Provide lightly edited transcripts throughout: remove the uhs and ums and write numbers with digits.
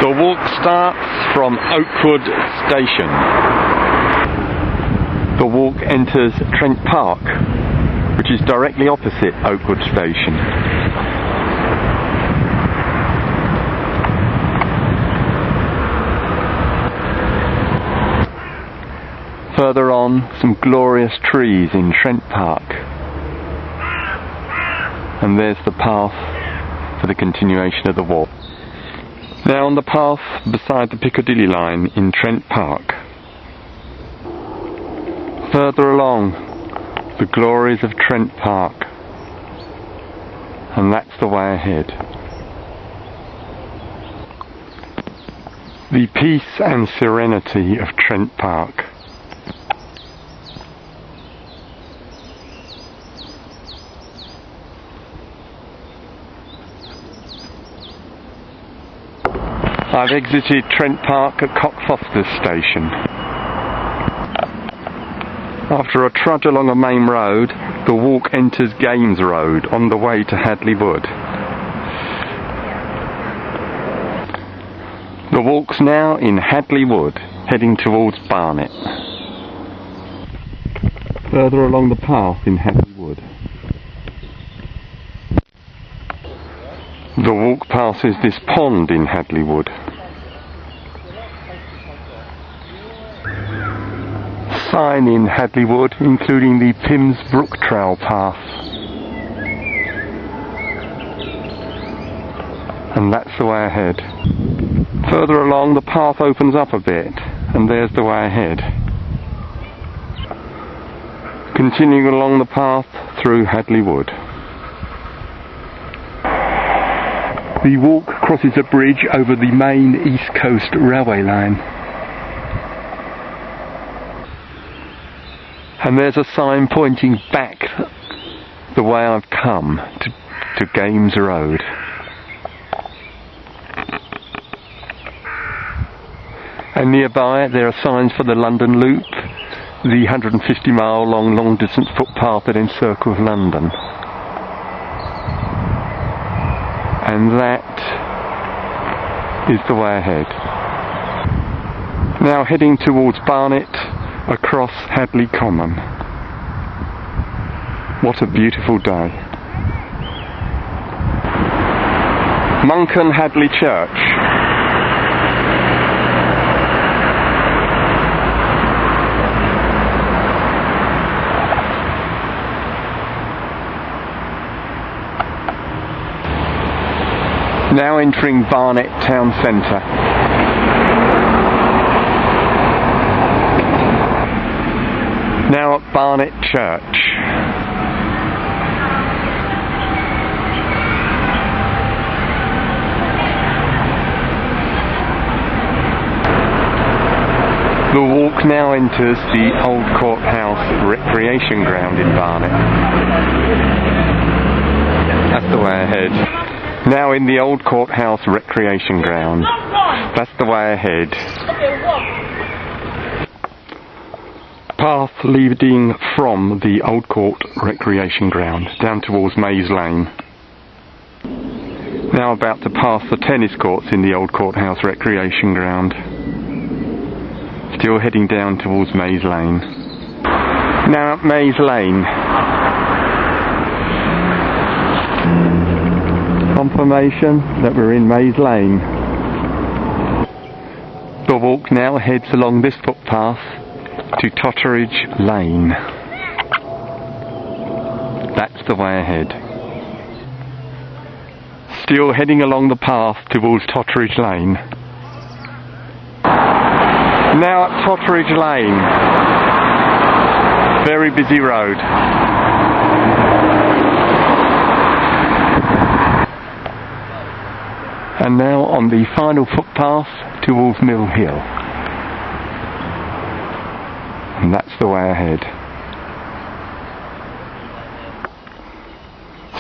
The walk starts from Oakwood station. The walk enters Trent Park, which is directly opposite Oakwood station. Further on, some glorious trees in Trent Park. And there's the path for the continuation of the walk. Now on the path beside the Piccadilly line in Trent Park. Further along, the glories of Trent Park. And that's the way ahead. The peace and serenity of Trent Park. I've exited Trent Park at Cockfosters station. After a trudge along a main road, the walk enters Games Road on the way to Hadley Wood. The walk's now in Hadley Wood, heading towards Barnet. Further along the path in Hadley Wood. The walk passes this pond in Hadley Wood. Sign in Hadley Wood, including the Pims Brook Trail path. And that's the way ahead. Further along, the path opens up a bit, and there's the way ahead. Continuing along the path through Hadley Wood. The walk crosses a bridge over the main East Coast railway line. And there's a sign pointing back the way I've come to Games Road. And nearby there are signs for the London Loop, the 150-mile long distance footpath that encircles London. And that is the way ahead. Now heading towards Barnet, across Hadley Common. What a beautiful day. Monken Hadley Church. Now entering Barnet town centre. Now at Barnet Church. The walk now enters the Old Courthouse Recreation Ground in Barnet. That's the way ahead. Now in the Old Courthouse Recreation Ground. That's the way ahead. Path leading from the Old Court Recreation Ground down towards Maze Lane. Now about to pass the tennis courts in the Old Courthouse Recreation Ground. Still heading down towards Maze Lane. Now at Maze Lane. Confirmation that we're in Maze Lane. The walk now heads along this footpath to Totteridge Lane. That's the way ahead. Still heading along the path towards Totteridge Lane. Now at Totteridge Lane. Very busy road. And now on the final footpath towards Mill Hill. And that's the way ahead.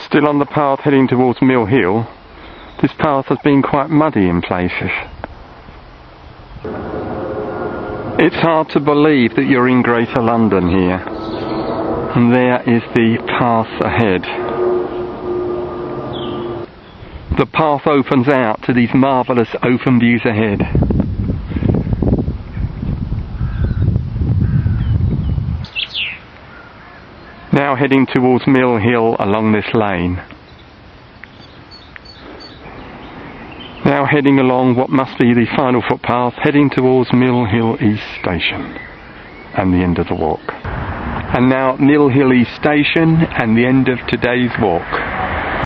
Still on the path heading towards Mill Hill. This path has been quite muddy in places. It's hard to believe that you're in Greater London here. And there is the path ahead. The path opens out to these marvellous open views ahead. Now heading towards Mill Hill along this lane. Now heading along what must be the final footpath, heading towards Mill Hill East Station and the end of the walk. And now Mill Hill East Station and the end of today's walk.